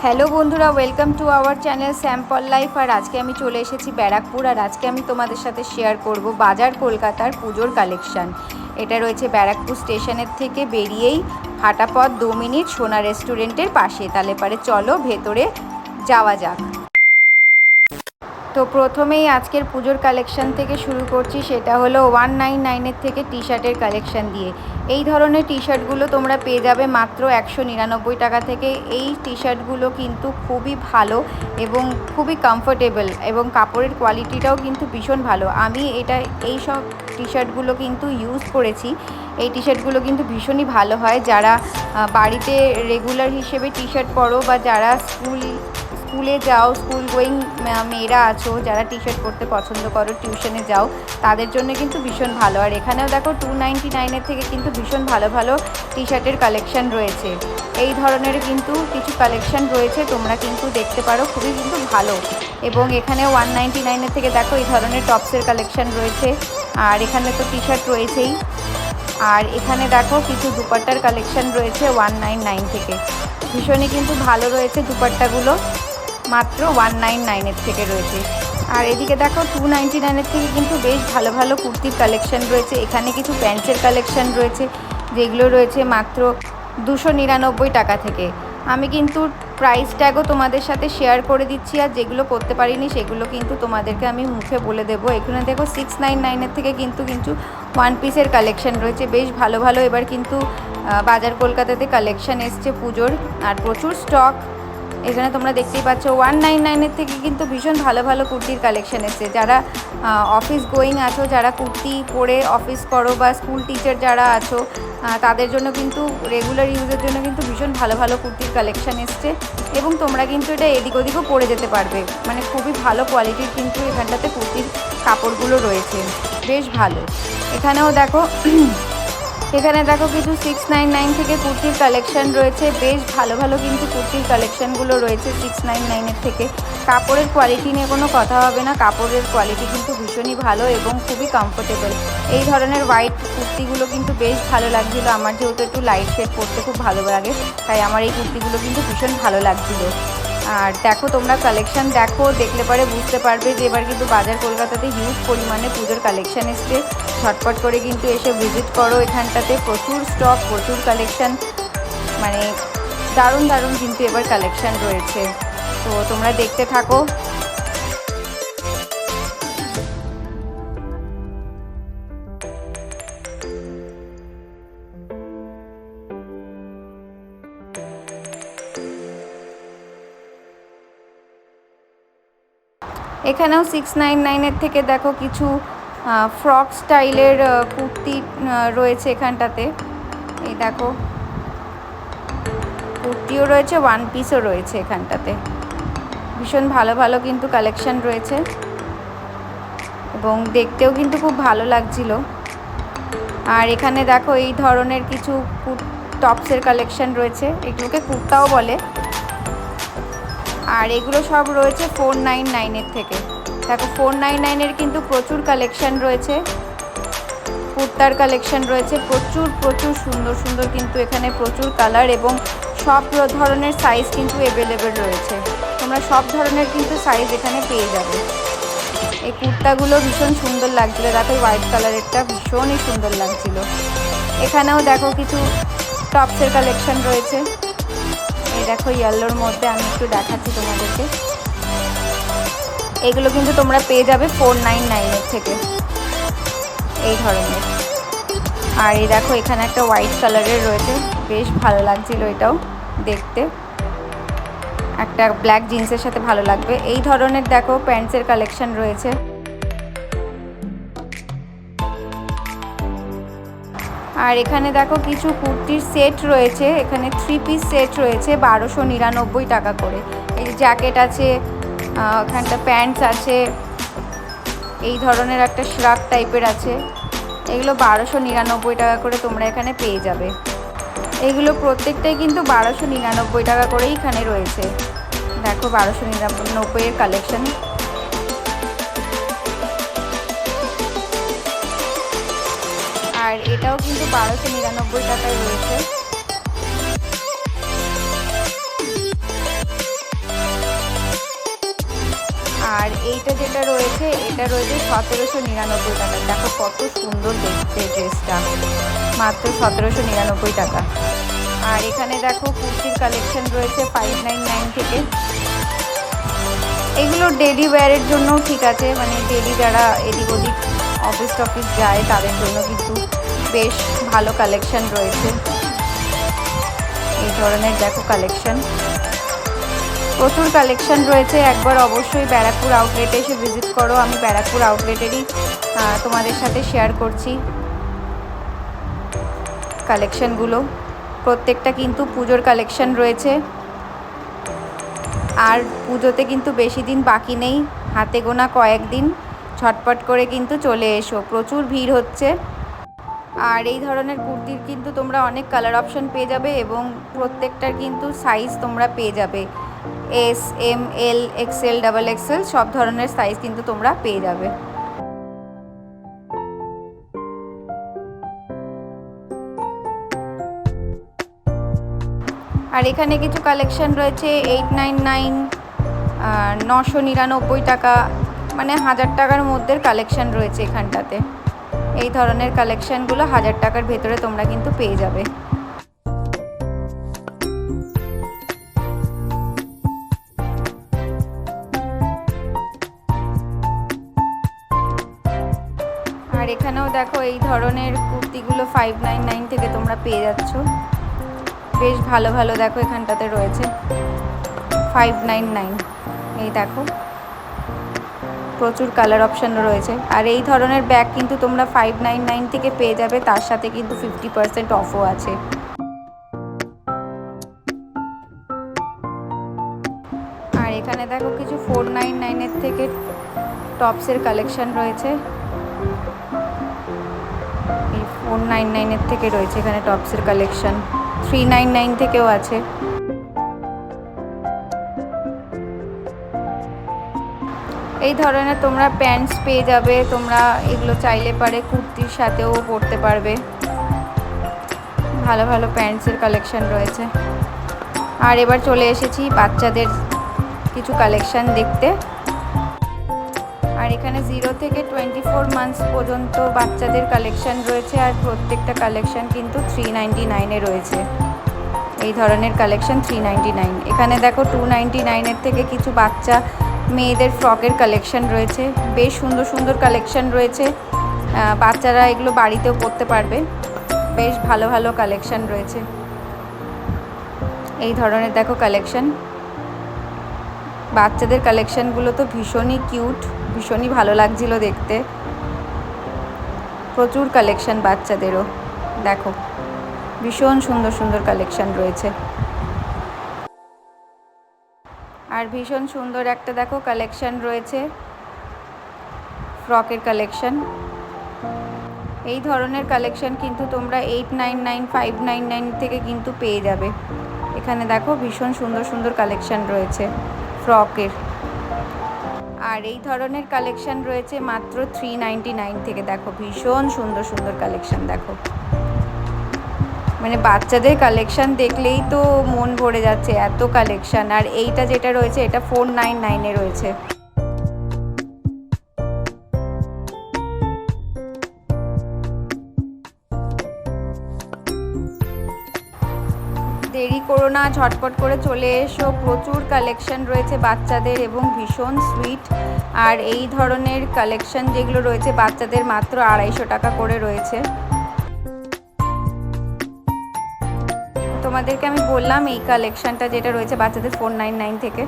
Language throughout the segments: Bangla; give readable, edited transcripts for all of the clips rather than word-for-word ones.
হ্যালো বন্ধুরা, welcome to our channel sample life. আর আজকে আমি চলে এসেছি ব্যারাকপুর। আর আজকে আমি তোমাদের সাথে শেয়ার করব বাজার কলকাতার পুজোর কালেকশান। এটা রয়েছে ব্যারাকপুর স্টেশনের থেকে বেরিয়েই হাঁটা পথ 2 মিনিট সোনা রেস্টুরেন্টের পাশে। তাহলে পারে চলো ভেতরে যাওয়া যাক। তো প্রথমেই আজকের পুজোর কালেকশান থেকে শুরু করছি, সেটা হলো 199 থেকে টি শার্টের কালেকশান দিয়ে। এই ধরনের টি শার্টগুলো তোমরা পেয়ে যাবে মাত্র 199 টাকা থেকে। এই টি শার্টগুলো কিন্তু খুবই ভালো এবং খুবই কমফোর্টেবল, এবং কাপড়ের কোয়ালিটিটাও কিন্তু ভীষণ ভালো। আমি এই সব টি শার্টগুলো কিন্তু ইউজ করেছি। এই টি শার্টগুলো কিন্তু ভীষণই ভালো হয়। যারা বাড়িতে রেগুলার হিসেবে টি শার্ট পরো, বা যারা স্কুলে যাও, স্কুল গোয়িং মেয়েরা আছো যারা টি শার্ট পরতে পছন্দ করো, টিউশনে যাও, তাদের জন্য কিন্তু ভীষণ ভালো। আর এখানেও দেখো 299 থেকে কিন্তু ভীষণ ভালো ভালো টি শার্টের কালেকশান রয়েছে। এই ধরনের কিন্তু কিছু কালেকশান রয়েছে, তোমরা কিন্তু দেখতে পারো, খুবই কিন্তু ভালো। এবং এখানে 199 থেকে দেখো এই ধরনের টপসের কালেকশান রয়েছে। আর এখানে তো টি শার্ট রয়েছেই। আর এখানে দেখো কিছু দুপাট্টার কালেকশান রয়েছে 199 থেকে। ভীষণই কিন্তু ভালো রয়েছে দুপাট্টাগুলো, মাত্র 199 থেকে রয়েছে। আর এদিকে দেখো 299 থেকে কিন্তু বেশ ভালো ভালো কুর্তির কালেকশান রয়েছে। এখানে কিছু প্যান্টসের কালেকশান রয়েছে, যেগুলো রয়েছে মাত্র 299 টাকা থেকে। আমি কিন্তু প্রাইস ট্যাগও তোমাদের সাথে শেয়ার করে দিচ্ছি, আর যেগুলো করতে পারিনি সেগুলো কিন্তু তোমাদেরকে আমি মুখে বলে দেবো। এখানে দেখো 699 থেকে কিন্তু ওয়ান পিসের কালেকশান রয়েছে, বেশ ভালো ভালো। এবার কিন্তু বাজার কলকাতাতে কালেকশান এসছে পুজোর, আর প্রচুর স্টক। এখানে তোমরা দেখতেই পাচ্ছ 199 থেকে কিন্তু ভীষণ ভালো ভালো কুর্তির কালেকশান এসছে। যারা অফিস গোয়িং আছো, যারা কুর্তি পরে অফিস করো, বা স্কুল টিচার যারা আছো, তাদের জন্য কিন্তু রেগুলার ইউজের জন্য কিন্তু ভীষণ ভালো ভালো কুর্তির কালেকশান এসছে। এবং তোমরা কিন্তু এটা এদিক ওদিকও পরে যেতে পারবে, মানে খুবই ভালো কোয়ালিটির কিন্তু এখানটাতে কুর্তির কাপড়গুলো রয়েছে, বেশ ভালো। এখানেও দেখো এখানে দেখো কিছু 699 থেকে কুর্তির কালেকশান রয়েছে, বেশ ভালো ভালো কিন্তু কুর্তির কালেকশানগুলো রয়েছে 699 থেকে। কাপড়ের কোয়ালিটি নিয়ে কোনো কথা হবে না, কাপড়ের কোয়ালিটি কিন্তু ভীষণই ভালো এবং খুবই কমফোর্টেবল। এই ধরনের হোয়াইট কুর্তিগুলো কিন্তু বেশ ভালো লাগছিলো আমার, যেহেতু একটু লাইট শেড পরতে খুব ভালো লাগে, তাই আমার এই কুর্তিগুলো কিন্তু ভীষণ ভালো লাগছিলো। আর দেখো তোমরা কালেকশান দেখলে পরে বুঝতে পারবে যে এবার কিন্তু বাজার কলকাতাতে হিউজ পরিমাণে পুজোর কালেকশান এসছে। ঝটপট করে কিন্তু এসে ভিজিট করো, এখানটাতে প্রচুর স্টক, প্রচুর কালেকশান, মানে দারুণ দারুণ কিন্তু এবার কালেকশান রয়েছে। তো তোমরা দেখতে থাকো। এখানেও 699 থেকে দেখো কিছু ফ্রক স্টাইলের কুর্তি রয়েছে এখানটাতে। এই দেখো কুর্তিও রয়েছে, ওয়ান পিসও রয়েছে এখানটাতে। ভীষণ ভালো ভালো কিন্তু কালেকশান রয়েছে, এবং দেখতেও কিন্তু খুব ভালো লাগছিল। আর এখানে দেখো এই ধরনের কিছু টপসের কালেকশান রয়েছে, এগুলোকে কুর্তাও বলে। আর এগুলো সব রয়েছে 499 থেকে। দেখো 499 কিন্তু প্রচুর কালেকশান রয়েছে, কুর্তার কালেকশান রয়েছে প্রচুর প্রচুর সুন্দর সুন্দর, কিন্তু এখানে প্রচুর কালার এবং সব ধরনের সাইজ কিন্তু অ্যাভেলেবেল রয়েছে। তোমরা সব ধরনের কিন্তু সাইজ এখানে পেয়ে যাবে। এই কুর্তাগুলো ভীষণ সুন্দর লাগছিলো, দেখো হোয়াইট কালারেরটা ভীষণই সুন্দর লাগছিলো। এখানেও দেখো কিছু টপসের কালেকশান রয়েছে। এই দেখো ইয়েলোর মধ্যে, আমি একটু দেখাচ্ছি তোমাদেরকে। এগুলো কিন্তু তোমরা পেয়ে যাবে 499 থেকে, এই ধরনের। আর এই দেখো এখানে একটা হোয়াইট কালারের রয়েছে, বেশ ভালো লাগছিল এটাও দেখতে, একটা ব্ল্যাক জিন্সের সাথে ভালো লাগবে। এই ধরনের দেখো প্যান্টসের কালেকশান রয়েছে। আর এখানে দেখো কিছু কুর্তির সেট রয়েছে, এখানে 3 পিস সেট রয়েছে 1299 টাকা করে। এই জ্যাকেট আছে, এখানটা প্যান্টস আছে, এই ধরনের একটা শ্রাগ টাইপের আছে, এগুলো 1299 টাকা করে তোমরা এখানে পেয়ে যাবে। এইগুলো প্রত্যেকটাই কিন্তু 1299 টাকা করেই এখানে রয়েছে। দেখো 1299 এর কালেকশন। আর এটাও কিন্তু 1299 টাকায় রয়েছে। আর এইটা যেটা রয়েছে এটা রয়েছে 1799 টাকা। দেখো কত সুন্দর দেখতে ড্রেসটা, মাত্র 1799 টাকা। আর এখানে দেখো কুর্তির কালেকশন রয়েছে 599 থেকে। এগুলো ডেলি ওয়্যারের জন্যও ঠিক আছে, মানে ডেলি যারা এদিক ওদিক অফিস টফিস যায় তাদের জন্য কিন্তু বেশ ভালো কালেকশন রয়েছে। এই ধরনের দেখো কালেকশন, প্রচুর কালেকশন রয়েছে। একবার অবশ্যই ব্যারাকপুর আউটলেটে এসে ভিজিট করো। আমি ব্যারাকপুর আউটলেটেরই তোমাদের সাথে শেয়ার করছি কালেকশনগুলো। প্রত্যেকটা কিন্তু পুজোর কালেকশন রয়েছে। আর পুজোতে কিন্তু বেশি দিন বাকি নেই, হাতে গোনা কয়েকদিন, ঝটপট করে কিন্তু চলে এসো, প্রচুর ভিড় হচ্ছে। আর এই ধরনের কুর্তির কিন্তু তোমরা অনেক কালার অপশন পেয়ে যাবে এবং প্রত্যেকটার কিন্তু সাইজ তোমরা পেয়ে যাবে। এস, এম, এল, এক্সেল, ডাবল এক্সেল সব ধরনের সাইজ কিন্তু তোমরা পেয়ে যাবে। আর এখানে কিছু কালেকশন রয়েছে 899, 999 টাকা, মানে 1000 টাকার মধ্যে কালেকশন রয়েছে এখানটাতে। এই ধরনের কালেকশনগুলো 1000 টাকার ভেতরে তোমরা কিন্তু পেয়ে যাবে। আর এখানেও দেখো এই ধরনের কুর্তিগুলো 599 থেকে তোমরা পেয়ে যাচ্ছ। বেশ ভালো ভালো দেখো এখানটাতে রয়েছে 599। এই দেখো প্রচুর কালার অপশান রয়েছে। আর এই ধরনের ব্যাগ কিন্তু তোমরা 599 থেকে পেয়ে যাবে, তার সাথে কিন্তু 50% অফও আছে। আর এখানে দেখো কিছু 499 থেকে টপসের কালেকশন রয়েছে। এই 499 থেকে রয়েছে এখানে টপসের কালেকশন, 399 থেকেও আছে। এই ধরনের তোমরা প্যান্টস পেয়ে যাবে, তোমরা এগুলো চাইলে পারে কুর্তির সাথেও পরতে পারবে। ভালো ভালো প্যান্টসের কালেকশন রয়েছে। আর এবার চলে এসেছি বাচ্চাদের কিছু কালেকশন দেখতে। আর এখানে 0 থেকে 24 মান্থস পর্যন্ত বাচ্চাদের কালেকশন রয়েছে। আর প্রত্যেকটা কালেকশন কিন্তু 399 রয়েছে। এই ধরনের কালেকশন 399। এখানে দেখো 299 থেকে কিছু বাচ্চা মেয়েদের ফ্রকের কালেকশন রয়েছে। বেশ সুন্দর সুন্দর কালেকশন রয়েছে, বাচ্চারা এগুলো বাড়িতেও পরতে পারবে। বেশ ভালো ভালো কালেকশন রয়েছে। এই ধরনের দেখো কালেকশন, বাচ্চাদের কালেকশনগুলো তো ভীষণই কিউট, ভীষণই ভালো লাগছিল দেখতে। প্রচুর কালেকশন বাচ্চাদেরও দেখো, ভীষণ সুন্দর সুন্দর কালেকশন রয়েছে। আর ভীষণ সুন্দর একটা দেখো কালেকশন রয়েছে ফ্রকের কালেকশন। এই ধরনের কালেকশন কিন্তু তোমরা 899, 599 থেকে কিন্তু পেয়ে যাবে। এখানে দেখো ভীষণ সুন্দর সুন্দর কালেকশন রয়েছে ফ্রকের। আর এই ধরনের কালেকশন রয়েছে মাত্র 399 থেকে। দেখো ভীষণ সুন্দর সুন্দর কালেকশন দেখো, মানে বাচ্চাদের কালেকশন দেখলেই তো মন ভরে যাচ্ছে, এত কালেকশন। আর এইটা যেটা রয়েছে এটা 499 রয়েছে। দেরি করো না, ঝটপট করে চলে এসো, প্রচুর কালেকশন রয়েছে বাচ্চাদের এবং ভীষণ সুইট। আর এই ধরনের কালেকশন যেগুলো রয়েছে বাচ্চাদের মাত্র 250 টাকা করে রয়েছে। তোমাদেরকে আমি বললাম এই কালেকশনটা যেটা রয়েছে বাচ্চাদের 499 থেকে।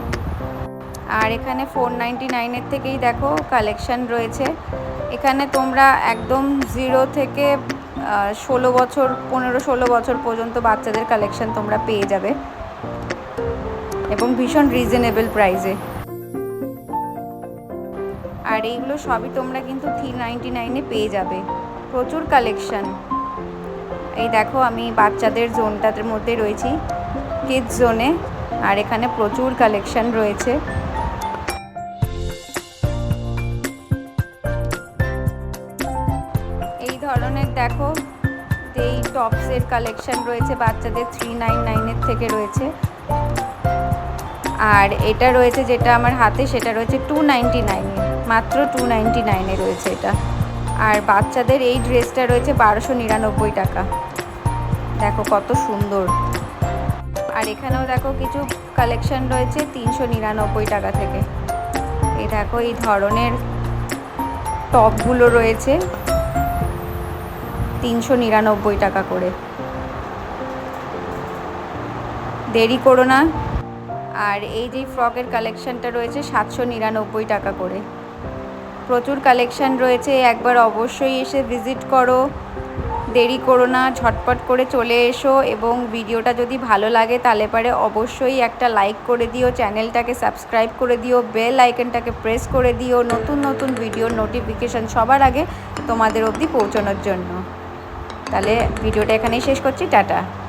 আর এখানে 499 থেকেই দেখো কালেকশন রয়েছে। এখানে তোমরা একদম 0 থেকে 16 বছর, 15-16 বছর পর্যন্ত বাচ্চাদের কালেকশন তোমরা পেয়ে যাবে এবং ভীষণ রিজনেবল প্রাইসে। আর এইগুলো সবই তোমরা কিন্তু 399 পেয়ে যাবে। প্রচুর কালেকশন। এই দেখো আমি বাচ্চাদের জোনটার মধ্যে রয়েছি, কিডস জোনে। আর এখানে প্রচুর কালেকশন রয়েছে। এই ধরনের দেখো এই টপসের কালেকশন রয়েছে বাচ্চাদের 399 থেকে রয়েছে। আর এটা রয়েছে যেটা আমার হাতে, সেটা রয়েছে 299 মাত্র 299 রয়েছে এটা। আর বাচ্চাদের এই ড্রেসটা রয়েছে 1299 টাকা। দেখো কত সুন্দর। আর এখানেও দেখো কিছু কালেকশন রয়েছে 399 টাকা থেকে। এই দেখো এই ধরনের টপগুলো রয়েছে 399 টাকা করে। দেরি করো না। আর এই যে ফ্রকের কালেকশানটা রয়েছে 799 টাকা করে। প্রচুর কালেকশান রয়েছে, একবার অবশ্যই এসে ভিজিট করো, দেরি করো না, ঝটপট করে চলে এসো। এবং ভিডিওটা যদি ভালো লাগে তাহলে পরে অবশ্যই একটা লাইক করে দিও, চ্যানেলটাকে সাবস্ক্রাইব করে দিও, বেল আইকনটাকে প্রেস করে দিও নতুন নতুন ভিডিওর নোটিফিকেশান সবার আগে তোমাদের অবধি পৌঁছানোর জন্য। তাহলে ভিডিওটা এখানেই শেষ করছি, টাটা।